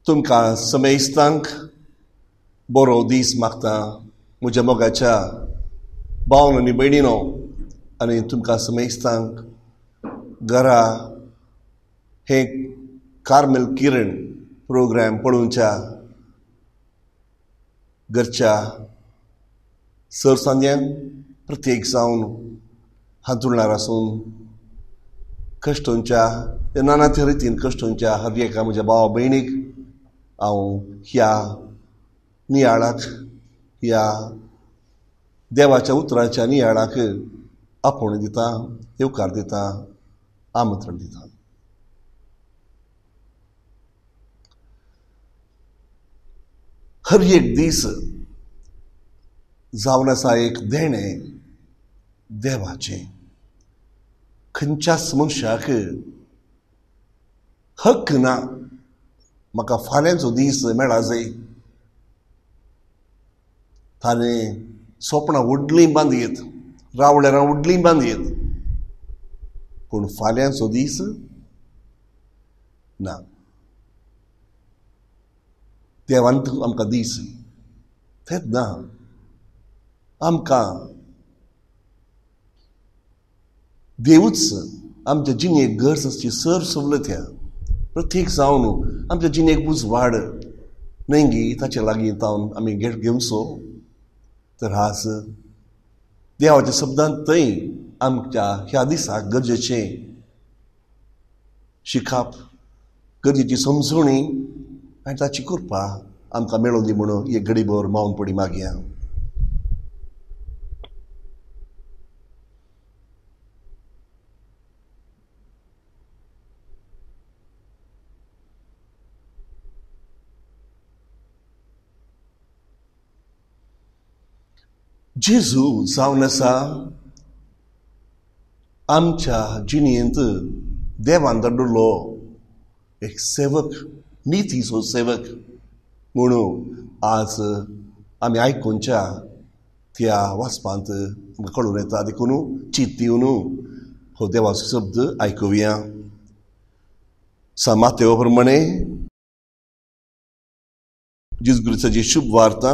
तुमकां समेस्तांक बरो दीस मागता म्हज्या मोगाच्या भावन आनी भयणीनो, आनी तुमकां समेस्तांक घरा हे कार्मेल किरण प्रोग्राम पळोवच्या घरच्या सरसांद्यांक प्रत्येक जावन हांतुरणार आसून कश्टांच्या नाना तरेतीन कश्टांच्या हर एका म्हज्या भावा भयणीक हांव ह्या नियाळाक, ह्या देवाच्या उतराच्या नियाळाक आपोवण दिता, येवकार दिता, आमंत्रण दिता. हर एक दीस जावन आसा एक देणें देवाचें. खंयच्याच मनशाक हक्क ना म्हाका फाल्यांचो दीस मेळा जाय. ताणें सोपणां व्हडलीं बांदयत, रावळेरां व्हडलीं बांदयत, पूण फाल्यांचो दीस ना. देवान आमकां दीस तेच ना. आमकां देवूच आमच्या जिणेक गरजेची सर सवलत ह्या. प्रत्येक जावन आमच्या जिणेक उजवाड नेंगी ताचे लागीं जावन आमी घेवचो. तर आज देवाच्या शब्दांत थंय आमच्या ह्या दिसाक गरजेचें शिकप, गरजेची समजणी आनी ताची कृपा आमकां मेळूं दी म्हणून एक घडीभर मावन पडी मागया. जेजू जावन आसा आमच्या जिणेंत देवान धाडलो एक सेवक, नितीचो सेवक म्हणून आज आमी आयकोनच्या त्या वाचपांत आमकां कळून येता. देखून चित्त दिवन हो देवाचो शब्द आयकुया. मातेव प्रमाणे जेजू क्रिस्ताची शुभ वार्ता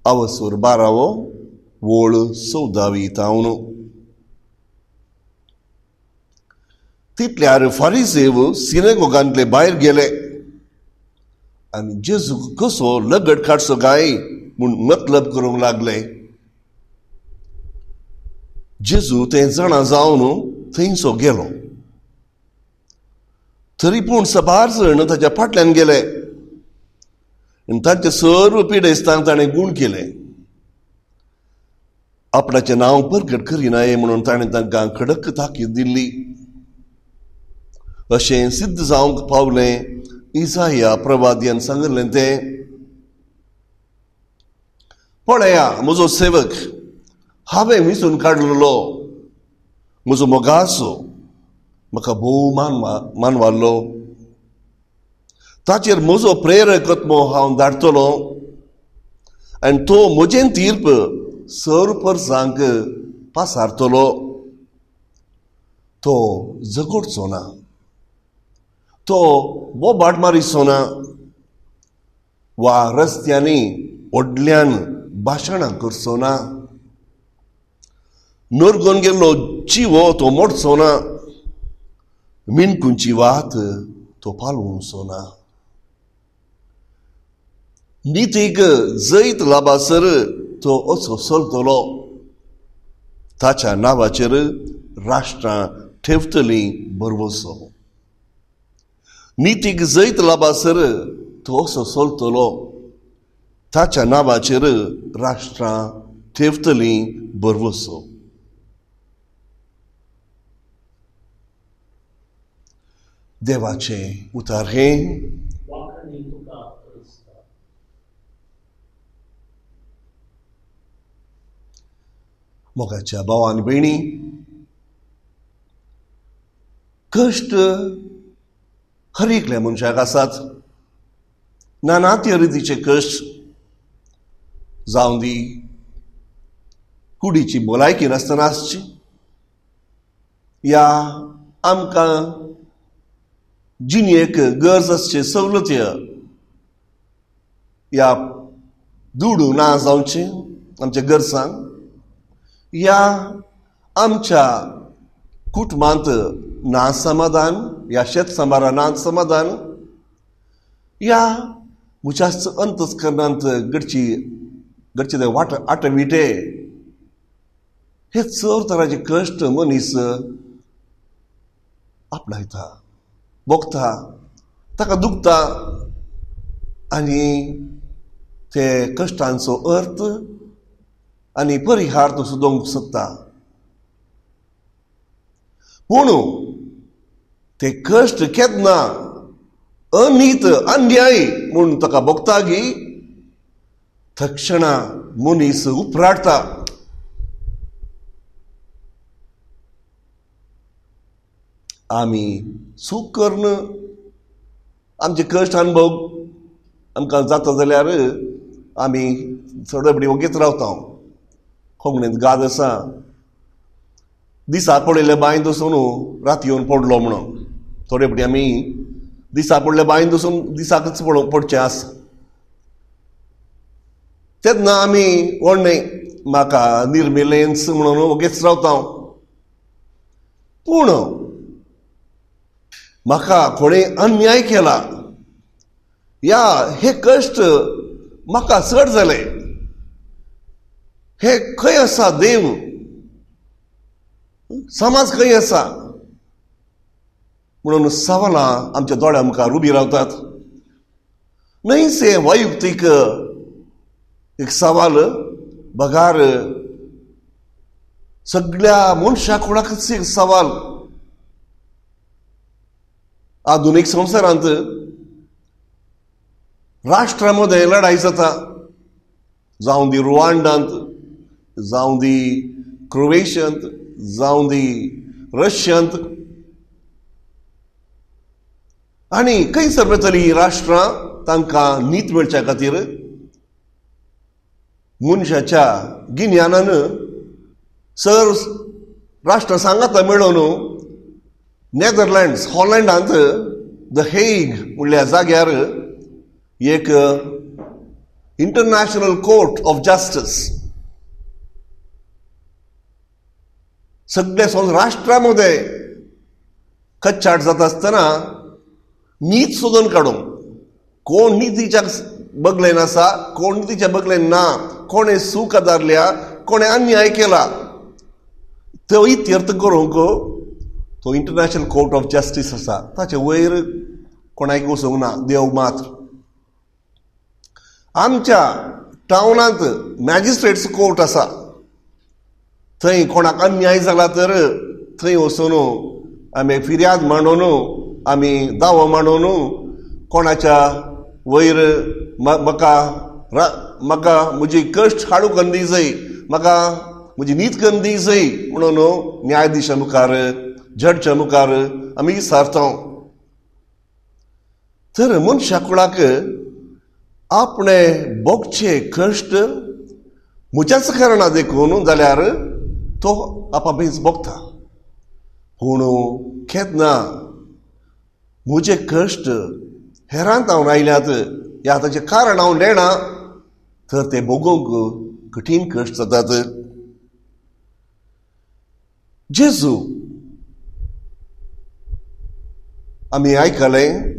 अवसर 12 वोळ 14 तावन. तितल्यार फारिसेव सिनेगोगांतले भायर गेले आनी जेजू कसो लगट काडचो काय म्हूण मतलब करूंक लागले. जेजू ते जाणा जावन थंयचो गेलो. तरी पूण सबार जण ताच्या फाटल्यान गेले आनी तांचे सर्व पिडेस्तांक ताणें गूण केले. आपणाचें नांव परगट करिनाये म्हणून ताणें तांकां कडक ताकीद दिल्ली. अशें सिद्ध जावंक पावलें इसाया प्रवादियान सांगलें तें. पळया म्हजो सेवक, हांवें विंचून काडलेलो, म्हजो मोगासो, म्हाका भोव मानवालो. ताचेर म्हजो प्रेरक आत्मो हांव धाडटलो आनी तो म्हजें तीर्प सर्व परसांक पासारतलो. तो झगडचो ना, तो बोबाट मारिचो ना, वा रस्त्यांनी व्हडल्यान भाशणां करचो ना. नरगोन गेल्लो चिवो तो मोडचो ना, मिणकुंची वात तो पालवचो ना. नितीक जैत लाबासर तो असो चलतलो. ताच्या नांवाचेर राष्ट्रां ठेवतलीं बरवसो. नितीक जैत लाबासर तो असो चलतलो. ताच्या नांवाचेर राष्ट्रां ठेवतलीं बरवसो. देवाचें उतार हे. मोगाच्या भावां आनी भयणी, कश्ट हर एकल्या मनशाक आसात. नाना रितीचे कश्ट जावं दी कुडीची भलायकी नासतना आसची, या आमकां जिणेक गरज आसचे सवलती या दुडू ना जावचे आमच्या गरजांक, या आमच्या कुटुंबांत ना समाधान, या शेत सांबारा ना समाधान, या म्हज्या अंतस्करणांत घडचे ते आटविटे, हे चड तरांचे कश्ट मनीस आपणायता, भोगता, ताका दुखता आनी ते कश्टांचो अर्थ आनी परिहार तो सोदूंक सोदता. पूण ते कश्ट केन्ना अनीत अन्याय म्हूण ताका भोगता गी, तक्षणा मनीस उपराडटा. आमी सूख करून आमचे कश्ट अनुभव आमकां जाता जाल्यार आमी थोडे बडी वगेत रावता. कोंकणींत गाद आसा, दिसा पडयले बांयंत वचून राती येवन पडलो म्हणून. थोडे बडी आमी दिसा पडले बांयंत वचून दिसाकच पडचे आसा. तेन्ना आमी व्हडले म्हाका निर्मिलेन्स म्हणून वगेच रावता. पूण म्हाका कोणें अन्याय केला, या हे कश्ट म्हाका चड जाले, हे खंय आसा देव, समाज खंय आसा म्हणून सवालां आमच्या दोळ्या मुखार उबी रावतात. न्हयसे वैयक्तीक एक सवाल बगार सगळ्या मनशा कोणाकच एक सवाल. आधुनीक संवसारांत राष्ट्रांमध्ये लढाई जाता, जावं दी रुवांडांत, जावं दी क्रोएशियंत जावं दी रशियंत आनी खंय सरतली राष्ट्रां तांकां नीत मेळच्या खातीर मनशाच्या गिन्यानान सर राष्ट्र सांगाता मेळोन नेदरलँड्स हॉलंडांत द हेग म्हणल्या जाग्यार एक इंटरनॅशनल कोर्ट ऑफ जस्टिस सगळे राष्ट्रांमध्ये कच्चाट जाता आसतना नीत सोदून काडूंक कोण नीतीच्या बगलेन आसा कोण नीतीच्या बगलेन ना कोणे सूख आदारल्या कोणे अन्याय केला तो इत्यर्थ करूंक तो इंटरनॅशनल कोर्ट ऑफ जस्टीस आसा ताचे वयर कोणाक वचूंक ना देव मात्र आमच्या टावनांत मॅजिस्ट्रेट्स कोर्ट आसा थंय कोणाक अन्याय जाला तर थंय वचून आमी फिर्याद मांडून आमी दावो मांडून कोणाच्या वयर म्हाका म्हजी कश्ट हाडूंक करून दी जाय म्हाका म्हजी न्हीद करून दी जाय म्हणून न्यायाधीशा मुखार जडच्या मुखार आमी सारता तर मनशा कुळाक आपणे भोगचे कश्ट म्हज्याच कारणां देखून जाल्यार तो आपापीच भोगता पूण केन्ना म्हजे कश्ट हेरांत हांव आयल्यात ह्या ताचें कारण हांव लेणा तर ते भोगूंक कठीण कश्ट जातात जेजू आमी आयकलें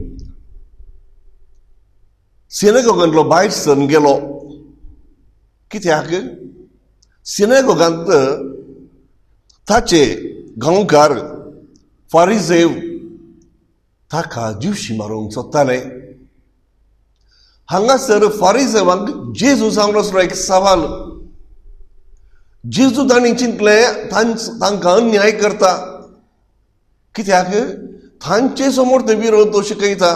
सिनेगोगांतलो भायर सरून गेलो कित्याक सिनेगोगांत ताचे गांवकार फारिजेव ताका जिवशी मारूंक सोदताले हांगासर फारिजेवांक जेजू सांगलो असलो एक सवाल जेजू तांणी चिंतलें तांकां अन्याय करता कित्याक तांचे समोर ते विरोध तो शिकयता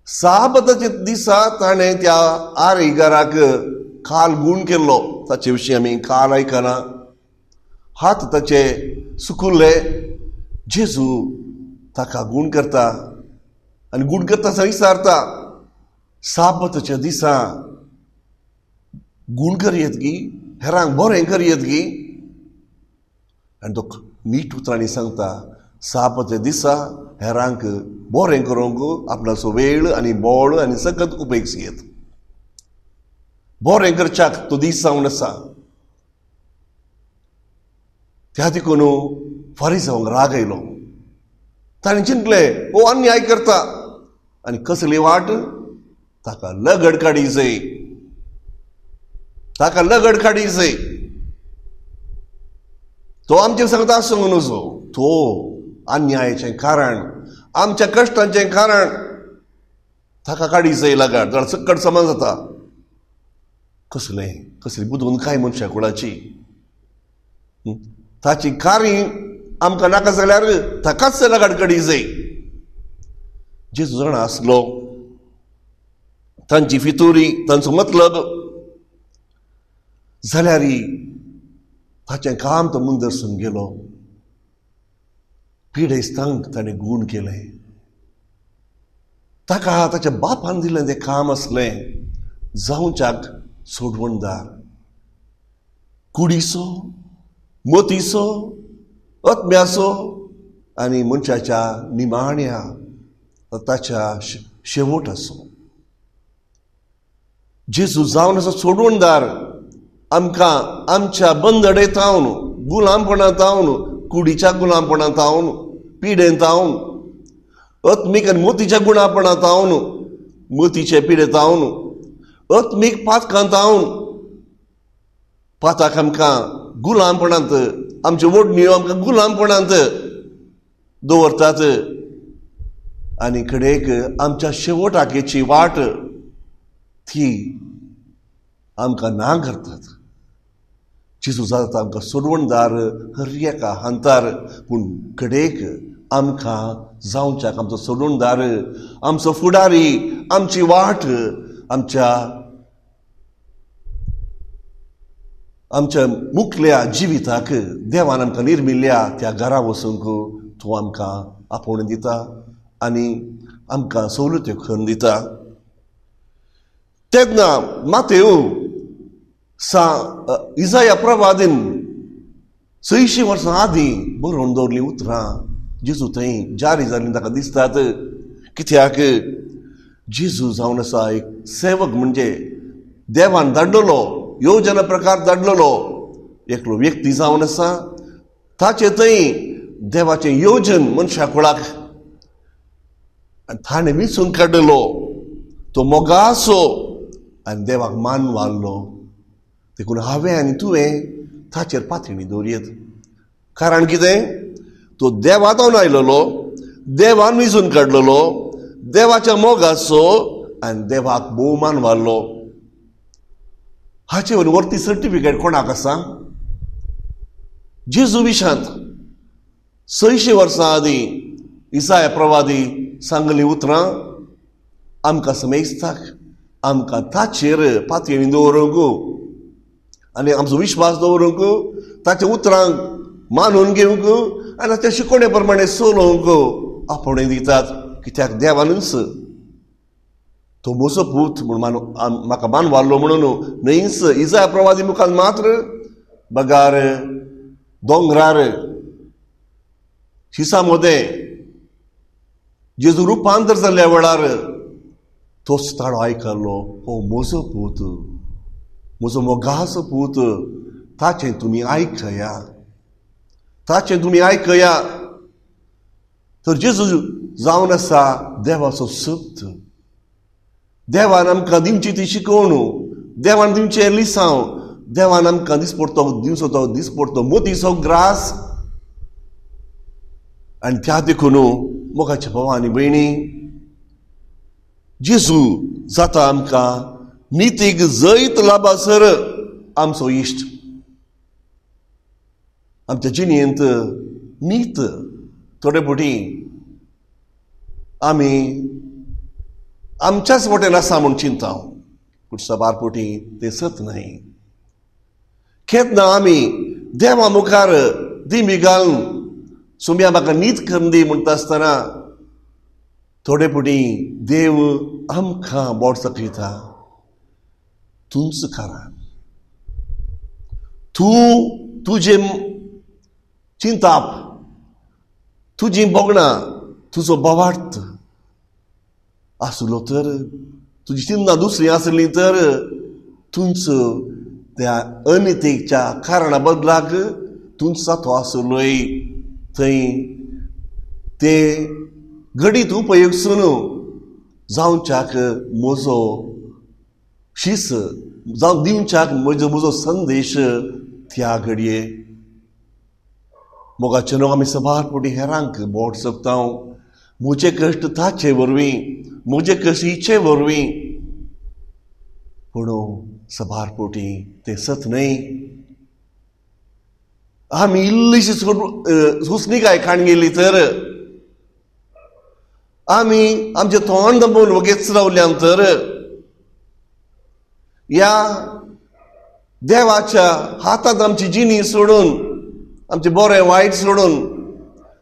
साबताचे दिसा ताणें त्या आरेगाराक काल गूण केल्लो ताचे विशीं आमी काल आयकना हात ताचे सुकुल्ले जेजू ताका गूण करता आनी गूण करता आसतना विचारता साबताच्या दिसा गूण करयत गी हेरांक बरें करयत गी आनी तो नीट उतरांनी सांगता साबताच्या दिसा हेरांक बरें करूंक आपणाचो वेळ आनी बोळ आनी सगळ्यात उपेग बरें करच्याक तो दीस जावन आसा त्या देखून फारिजांक राग आयलो ताणें चिंतलें हो अन्याय करता आनी कसली वाट ताका लगड काडी जाय ताका लगड काडी जाय तो आमचे सांगता आसूंक नजो तो अन्यायाचें कारण आमच्या कश्टांचें कारण ताका काडी जाय लगड जाल्यार सकट समान जाता कसली बुदून काय मनशा कुळाची ताची कारी आमकां नाका जाल्यार ताकाच लगड काडी जाय जेजू जाणा आसलो तांची फितुरी तांचो मतलब जाल्यार ताचें काम तो मुंदरसून गेलो पिडेस्तांक ताणें गूण केलें ताका ताच्या बापान दिलें तें काम आसलें जावच्याक सोडवणदार कुडीचो मोतीचो आत्म्याचो आनी मनशाच्या निमाण्या ताच्या शेवटाचो जेजू जावन असो सोडवणदार आमकां आमच्या बंदडेंतावन गुलामपणांतावन कुडीच्या गुलामपणांतावन पिडेंतावन आत्मीक आनी मोतीच्या गुणापणांतावन मोतीचे पिडेतावन आत्मीक पातकांतावन पाताक आमकां गुलामपणांत आमच्यो ओडण्यो आमकां गुलामपणांत दवरतात आनी कडेक आमच्या शेवटाकेची वाट ती आमकां ना करतात जेजू जाता आमकां सोडवणदार हर्येका हांतार पूण कडेक आमकां जावच्याक आमचो सोडवणदार आमचो फुडारी आमची वाट आमच्या मुखल्या जिविताक देवान आमकां निर्मिल्ल्या त्या घरा वचूंक तूं आमकां आपोवण दिता आनी आमकां सवलत्यो करून दिता. तेन्ना मातेव इसाया प्रवादीन 600 वर्सां आदीं बरोवन दवरलीं उतरां जेजू थंय जारी जाल्लीं ताका दिसतात. कित्याक जेजू जावन आसा एक सेवक, म्हणजे देवान धाडलेलो, योजना प्रकार धाडलेलो एकलो व्यक्ती जावन आसा. ताचे थंय देवाचें योजन मनशा कुळाक ताणें विचून काडलो. तो मोगा आसो आनी देवाक मान वारलो. देखून हांवें आनी तुवें ताचेर पातळी दवरयत. कारण कितें? तो देवांतून आयलोलो, देवान विचून काडलेलो, देवाच्या मोगाचो आनी देवाक भोवमान वारलो. हाचे वरती सर्टिफिकेट कोणाक आसा? जेजू विशांत 600 वर्सां आदीं इसाया प्रवादी सांगलीं उतरां आमकां समेस्ताक आमकां ताचेर पातळी दवरूंक आनी आमचो विश्वास दवरूंक, ताच्या उतरांक मानून घेवंक आनी ताच्या शिकवणे प्रमाणे चलोवंक आपणें दितात. कित्याक देवानूच तो म्हजो पूत म्हूण म्हाका मान वारलो म्हणून न्हयच इसाया प्रवादी मुखार मात्र बगार, दोंगरार, शिसा मोदें जेजू रुपांतर जाल्ल्या वेळार तोच ताळो आयकल्लो. हो म्हजो पूत, म्हजो मोगाचो पूत, ताचें तुमी आयकया, ताचें तुमी आयकया. तर जेजू जावन आसा देवाचो सप्त. देवान आमकां दिवची ती शिकवणूक, देवान दिवचें लिसांव, देवान आमकां दिवचो तो दिसपडतो मोदीचो ग्रास. आनी त्या देखून मोगाच्या भाव आनी भयणी, जेजू जाता आमकां नितीक जैत लाबासर आमचो इश्ट. आमच्या जिणेंत नीत थोडे फावटी आमी आमच्याच वटेन आसा म्हूण चिंता, पूण सबार फावटी तें सत न्हय. केन्ना आमी देवा मुखार दिमी घालून सुम्या म्हाका नीत करून दी म्हणटा आसतना थोडे फावटी देव आमकां बोट सकयता. तूंच खरा, तूं तुजें चिंताप, तुजीं बोगणां, तुजो बोवार्थ आसलो तर, तुजी चिंता दुसरी आसली तर तूंच त्या अनितीच्या कारणा बदलाक तूंच जातो आसलोय. थंय ते घडीत उपयोगसून जावच्याक म्हजो शीस जावं दिवच्याक म्हजो संदेश त्या घडये. मोगाचे लोक आमी सबार फावटी हेरांक बोट सकता. म्हजे कश्ट ताचे वरवीं, म्हजे कश्ट हिचे वरवीं, पूण सबार फावटी तें सत न्हय. आमी इल्लीशी सुसणीकाय खाण गेली तर, आमी आमचें तोंड दंबून वगेच रावल्यान तर ह्या देवाच्या हातांत आमची जिणी सोडून, आमचे बरें वायट सोडून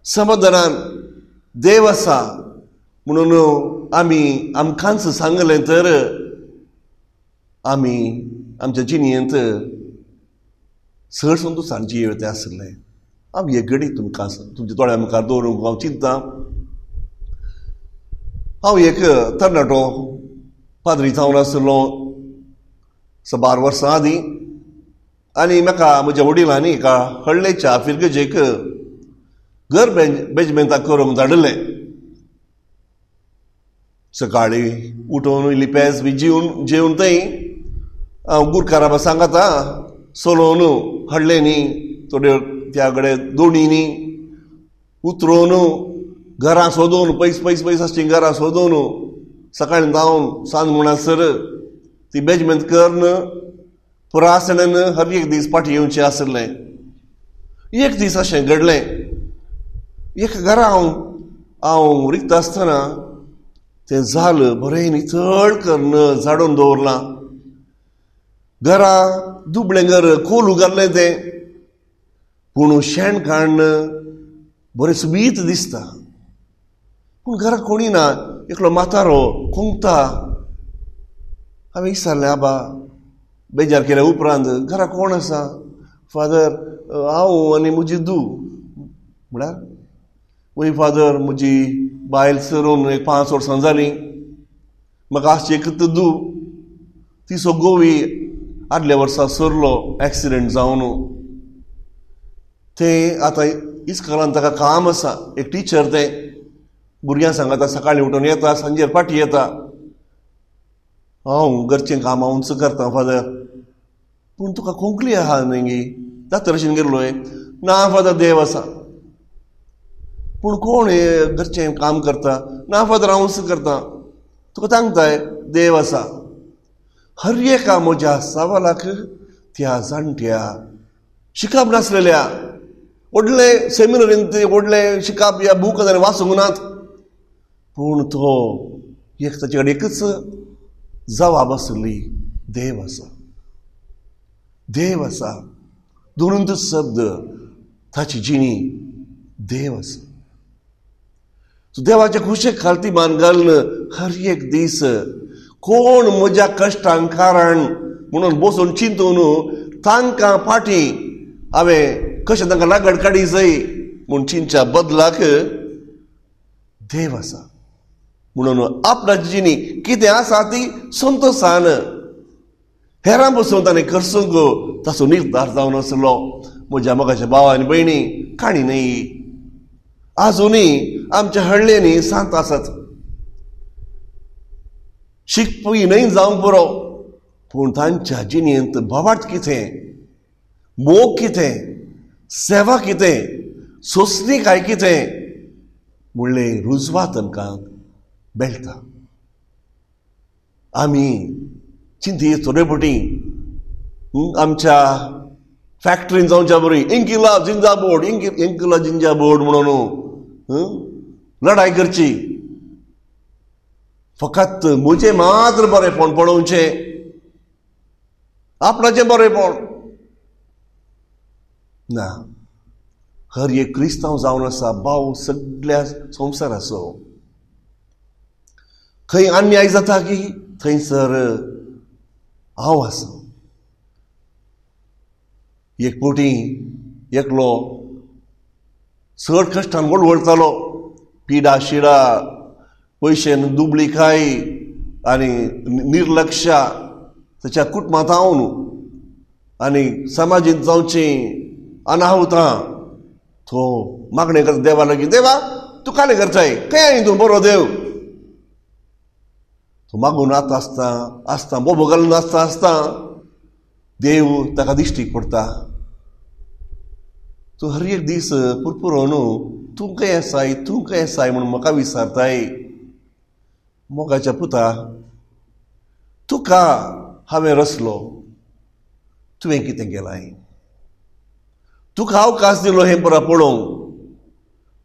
समाधानान देव आसा म्हणून आमी आमकांच सांगलें तर आमी आमच्या जिणयेंत सरसंतोशान जियेवते आसले. हांव हे घडी तुमकां तुमच्या दोळ्या मुखार दवरूंक हांव चिंतां. हांव एक तरणाटो पाद्री जावन आसलो सबार वर्सां आदीं, आनी म्हाका म्हज्या वडिलांनी एका हळ्ळेच्या फिरगजेक घर बेजमेंताक करूंक धाडलें. सकाळीं उठून इल्ली पेज बी जेवन थंय हांव गुरकारां सांगता चलोवन हळ्ळेनी थोड्यो त्या कडेन दोणींनी उतरोवन घरां सोदून पयस आसची घरां सोदून सकाळीं जावन सांज म्हणसर ती बेजमेंत करन पुरा आसण्यान हर एक दीस फाटीं येवचें आसलें. एक दीस अशें घडलें. एक घरा हांव रिकता आसतना तें झाल बरें नितळ करून झाडून दवरलां. घरा दुबळें घर खोल उगारलें तें, पूण शेण काडन बरें सुबीत दिसता. पूण घरा कोणी ना, एकलो म्हातारो खुंकता. हांवें विचारलें, आबा बेजार केल्या उपरांत घरा कोण आसा? फादर, हांव आनी म्हजी धूव. म्हळ्यार वय फादर, म्हजी बायल सरून 5 वर्सां जालीं. म्हाका आसची एकच धूव, तिचो गोवी आदल्या वर्सा सरलो एक्सिडेंट जावन. तें आतां इस्कॉलांत ताका काम आसा, एक टिचर. तें भुरग्यांक सांगता, सकाळीं उठून येता, सांजेर फाटीं येता. हांव घरचें काम हांवूच करता फादर. पूण तुका कोंकणी आहा न्ही? दातरशीन गेल्लोय. ना फादर, देव आसा. पूण कोण घरचें काम करता? ना फादर, हांवूच करता. तुका सांगताय, देव आसा. हर एका म्हज्या सवालाक त्या जाणट्या शिकप नासलेल्या, व्हडले सेमिनरींत व्हडले शिकप या बूक वाचूंक नात. पूण तो ताचे कडेन एकच जबाब आसली, देव आसा. देव आसा. दोनूच शब्द ताची जिणी, देव आसा. देवाच्या खुशेक खालतीमान घालून हर एक दीस कोण म्हज्या कश्टांक कारण म्हणून बसून चिंतून तांकां फाटीं हांवें कशें तांकां लागड काडी जाय म्हूण चिंतच्या बदलाक देव आसा. म्हणून आपणाची जिणी कितें आसा ती संतोशान हेरां बसून ताणें करसूंक ताचो निर्धार जावन आसलो. म्हज्या मोगाच्या भावा आनी भयणी, काणी न्ही, आजुनी आमच्या हळ्ळेनी सांत आसात. शिकपी न्हय जावंक पुरो, पूण तांच्या जिणेंत भवाट कितें, मोग कितें, सेवा कितें, सोंसणीकाय कितें म्हणलें रुजवात आमकां मेळटा. आमी चिंतीत थोडे फावटी आमच्या फॅक्टरीन जावच्या बरी इंकिलाब जिंदाबाद, इंकिलाब जिंदाबाद म्हणून लढाई करची. फकत म्हजें मात्र बरेंपण पळोवचें, आपणाचें बरेंपण ना. हर एक क्रिस्तांव जावन आसा, भाव सगळ्या संवसाराचो. खंय अन्याय जाता की थंयसर हांव आसा. एक फावटी एकलो चड कश्टान वळवळतालो. पिडा शिडा, पयशे दुबळीकाय आनी निर्लक्ष्य ताच्या कुटुंबांत हांव आनी समाजीत जावची अनाहुतां तो मागणें करता देवा लागीं, देवा तूं कालें करताय, खंय तूं बरो देव. तो मागून आसता बोबो घालून आसता देव ताका दिश्टीक पडटा. तूं हर एक दीस पुरपुरोन तूं खंय आसाय म्हणून म्हाका विचारताय. मोगाच्या पुता, तुका हांवें रचलो, तुवें कितें केलाय? तुका अवकाश दिलो हें बरें पळोवंक.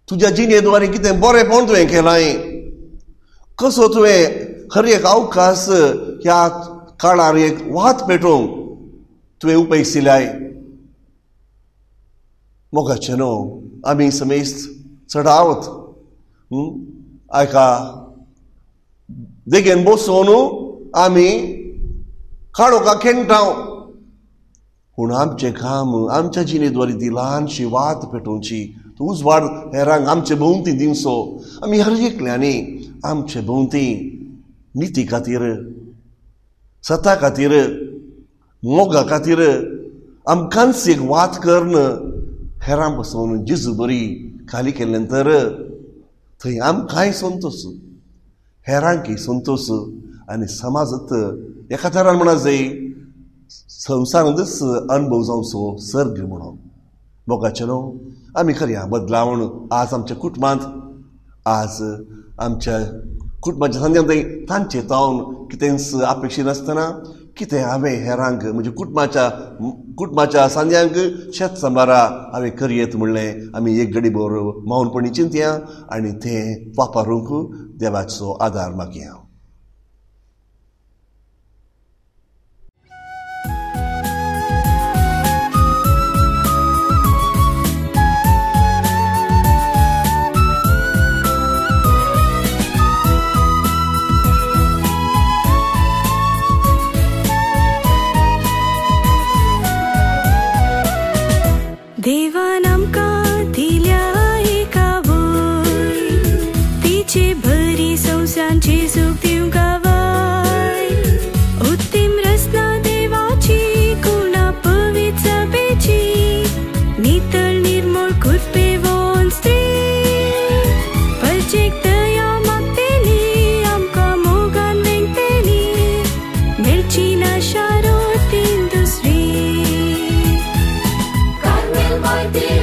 तुज्या जिणेद्वारे कितें बरेंपण तुवें केलाय? कसो तुवें हर एक अवकाश ह्या काळार एक वात पेटोवंक तुवें उपेगिलाय? मोगाचें न्हू, आमी समेस्त चडावत हाका देगेन बसून आमी काडोवका खेळटाव. पूण आमचें काम आमच्या जिणेद्वारे ती ल्हानशी वात पेटोवची, उजवाड हेरांक आमचे भोंवती दिवचो. आमी हर एकल्यांनी आमचे भोंवती निती खातीर, सता खातीर, मोगा खातीर आमकांच एक वात करन हेरां बसून जिजू बरी खाली केले नंतर थंय आमकांय संतोश, हेरांकी संतोश आनी समाजांत एका तरान म्हणा जाय संवसारांतच अनुभव जावचो सर्ग म्हणून. मोगाचें न्हू, आमी करया बदलावण आज आमच्या कुटुंबांत, आज आमच्या कुटुंबाच्या संद्यांत तांचे तावन कितेंच अपेक्षीत नासतना कितें हांवें हेरांक म्हणजे कुटुंबाच्या सांद्यांक शेत सांबारा हांवें करयेत म्हणलें. आमी एक घडी भर मौनपणी चिंतया आनी तें वापरूंक देवाचो आदार मागया. देवान आमकां दिल्या एका वय तिचे बरी संवसारांची सूख दिवंक वाय उत्तीम रचना देवाची कुणा पवित्र सभेची नितळ निर्मळ कुरपेवोन स्त्री परचेक दया मागतेली आमकां मोगान वेंगतेली मेलची ना शारोतीन दुसरी Carmel, my dear.